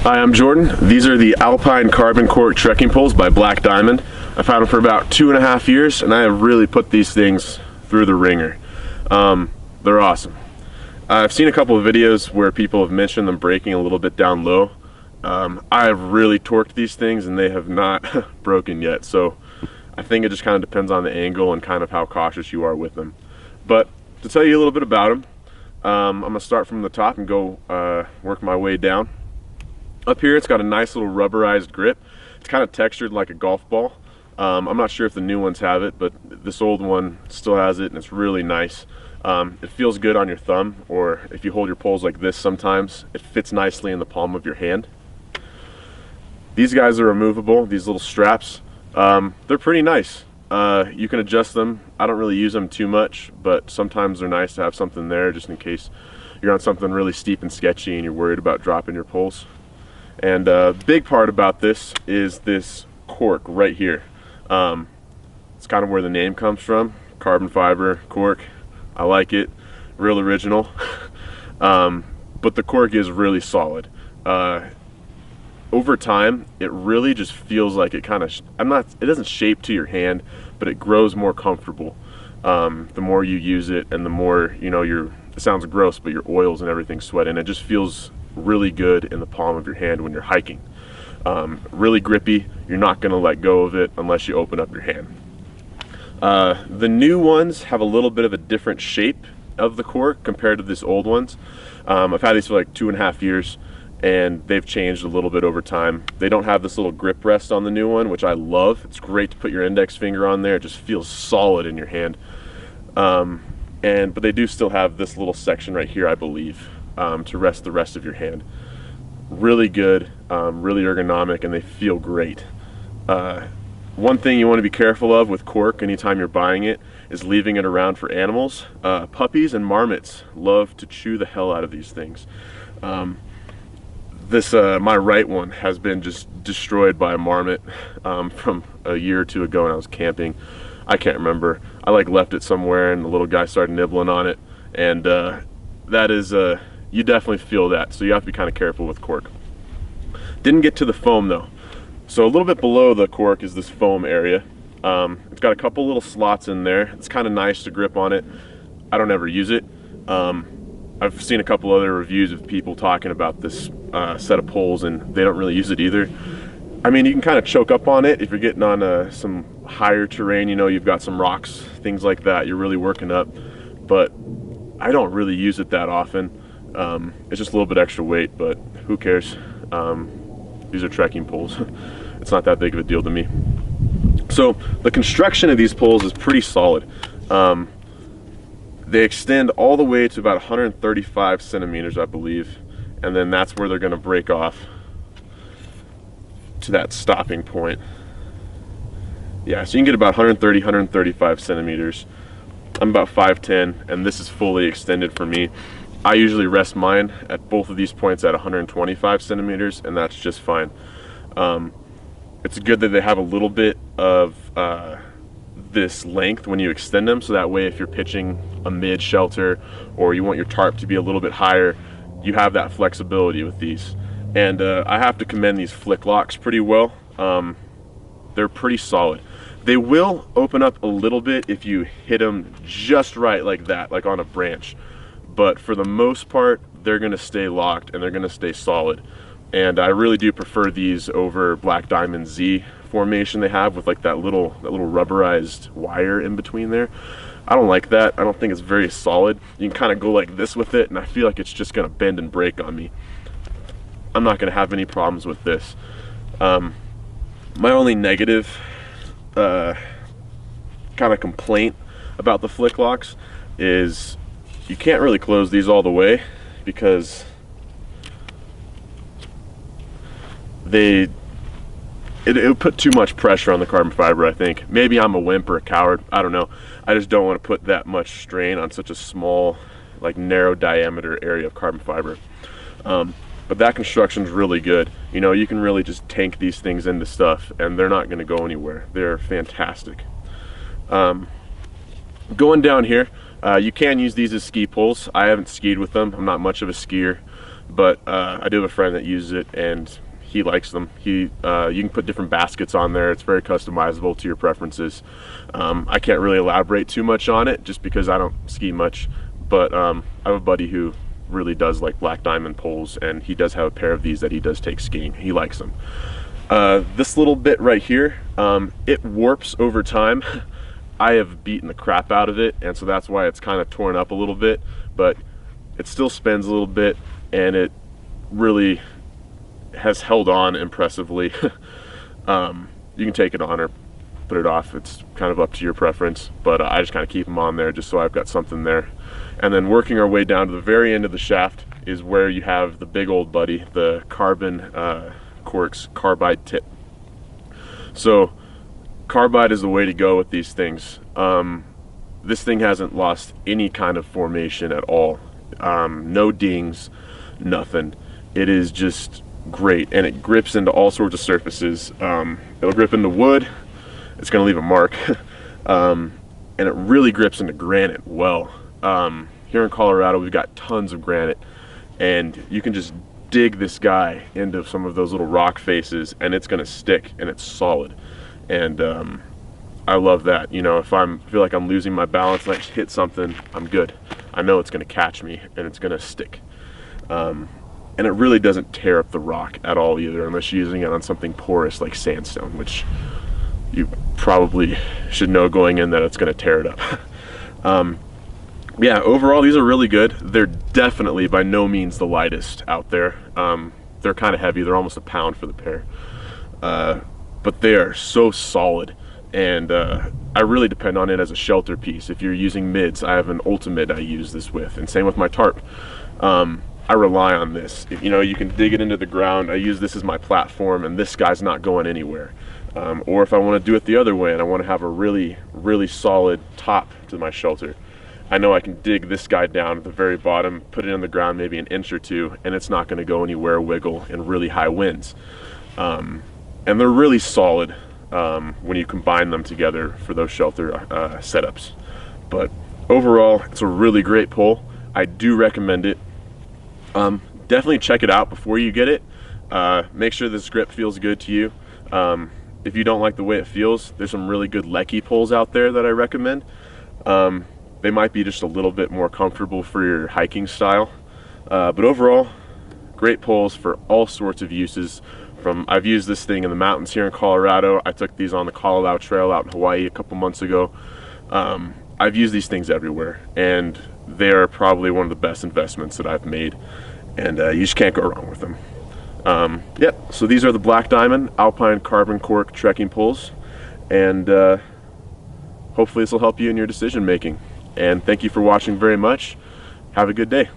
Hi, I'm Jordan. These are the Alpine carbon cork trekking poles by Black Diamond. I've had them for about 2.5 years, and I have really put these things through the ringer. They're awesome. I've seen a couple of videos where people have mentioned them breaking a little bit down low. I have really torqued these things and they have not broken yet, so I think it just kind of depends on the angle and kind of how cautious you are with them. But to tell you a little bit about them, I'm going to start from the top and go work my way down. Up here it's got a nice little rubberized grip. It's kind of textured like a golf ball. I'm not sure if the new ones have it, but this old one still has it and it's really nice. It feels good on your thumb, or if you hold your poles like this sometimes, it fits nicely in the palm of your hand. These guys are removable, these little straps. They're pretty nice. You can adjust them. I don't really use them too much, but sometimes they're nice to have something there just in case you're on something really steep and sketchy and you're worried about dropping your poles. And a big part about this is this cork right here. It's kind of where the name comes from. Carbon fiber cork. I like it. Real original. But the cork is really solid. Over time, it really just feels like it kind of, it doesn't shape to your hand, but it grows more comfortable. The more you use it and the more, you know, it sounds gross, but your oils and everything sweat in. It just feels really good in the palm of your hand when you're hiking. Really grippy. You're not going to let go of it unless you open up your hand. The new ones have a little bit of a different shape of the cork compared to this old ones. I've had these for like 2.5 years and they've changed a little bit over time. They don't have this little grip rest on the new one, which I love. It's great to put your index finger on there. It just feels solid in your hand. But they do still have this little section right here, I believe, to rest the rest of your hand. Really good, really ergonomic, and they feel great. One thing you want to be careful of with cork anytime you're buying it is leaving it around for animals. Puppies and marmots love to chew the hell out of these things. My right one has been just destroyed by a marmot from a year or two ago when I was camping. I can't remember. I left it somewhere and the little guy started nibbling on it, and that is you definitely feel that, so you have to be kind of careful with cork. Didn't get to the foam though. So a little bit below the cork is this foam area. It's got a couple little slots in there. It's kind of nice to grip on it. I don't ever use it. I've seen a couple other reviews of people talking about this set of poles and they don't really use it either. I mean, you can kind of choke up on it if you're getting on some higher terrain, you know, you've got some rocks, things like that, you're really working up, but I don't really use it that often. It's just a little bit extra weight, but who cares? These are trekking poles. It's not that big of a deal to me. So the construction of these poles is pretty solid. They extend all the way to about 135 centimeters, I believe, and then that's where they're going to break off to that stopping point. Yeah, so you can get about 130, 135 centimeters. I'm about 5'10", and this is fully extended for me. I usually rest mine at both of these points at 125 centimeters, and that's just fine. It's good that they have a little bit of this length when you extend them, so that way if you're pitching a mid shelter or you want your tarp to be a little bit higher, you have that flexibility with these. And I have to commend these flick locks pretty well. They're pretty solid. They will open up a little bit if you hit them just right like that, like on a branch. But for the most part, they're gonna stay locked and they're gonna stay solid. And I really do prefer these over Black Diamond Z formation they have with like that little rubberized wire in between there. I don't like that. I don't think it's very solid. You can kind of go like this with it and I feel like it's just gonna bend and break on me. I'm not gonna have any problems with this. My only negative kind of complaint about the flick locks is you can't really close these all the way because it would put too much pressure on the carbon fiber, I think. Maybe I'm a wimp or a coward, I don't know. I just don't want to put that much strain on such a small, like narrow diameter area of carbon fiber. But that construction's really good. You know, you can really just tank these things into stuff and they're not gonna go anywhere. They're fantastic. Going down here, you can use these as ski poles. I haven't skied with them. I'm not much of a skier. but I do have a friend that uses it and he likes them. You can put different baskets on there. It's very customizable to your preferences. I can't really elaborate too much on it just because I don't ski much, but I have a buddy who really does like black diamond poles, and he does have a pair of these that he does take skiing. He likes them. This little bit right here, it warps over time. I have beaten the crap out of it, and so that's why it's kind of torn up a little bit, but it still spins a little bit, and it really has held on impressively. You can take it on or put it off. It's kind of up to your preference, but I just kind of keep them on there just so I've got something there. And then working our way down to the very end of the shaft is where you have the big old buddy, the carbon Cork's carbide tip. So carbide is the way to go with these things. This thing hasn't lost any kind of formation at all. No dings, nothing. It is just great, and it grips into all sorts of surfaces. It'll grip into wood, it's going to leave a mark, and it really grips into granite well. Here in Colorado we've got tons of granite, and you can just dig this guy into some of those little rock faces and it's going to stick, and it's solid. And I love that. You know, if I feel like I'm losing my balance and I just hit something, I'm good. I know it's going to catch me and it's going to stick. And it really doesn't tear up the rock at all either, unless you're using it on something porous like sandstone, which you probably should know going in that it's going to tear it up. Yeah, overall these are really good. They're definitely by no means the lightest out there. They're kind of heavy. They're almost a pound for the pair. But they are so solid, and I really depend on it as a shelter piece. If you're using mids, I have an ultimate I use this with, and same with my tarp. I rely on this. You know, you can dig it into the ground. I use this as my platform, and this guy's not going anywhere. Or if I want to do it the other way and I want to have a really, really solid top to my shelter, I know I can dig this guy down at the very bottom, put it in the ground maybe an inch or two, and it's not going to go anywhere, wiggle in really high winds. And they're really solid when you combine them together for those shelter setups. But overall, it's a really great pole. I do recommend it. Definitely check it out before you get it. Make sure this grip feels good to you. If you don't like the way it feels, there's some really good Lecky poles out there that I recommend. They might be just a little bit more comfortable for your hiking style. But overall, great poles for all sorts of uses. I've used this thing in the mountains here in Colorado. I took these on the Tellabout trail out in Hawaii a couple months ago. I've used these things everywhere, and they are probably one of the best investments that I've made, and you just can't go wrong with them. Yep, so these are the Black Diamond Alpine Carbon Cork trekking poles, and hopefully this will help you in your decision making. And thank you for watching very much. Have a good day.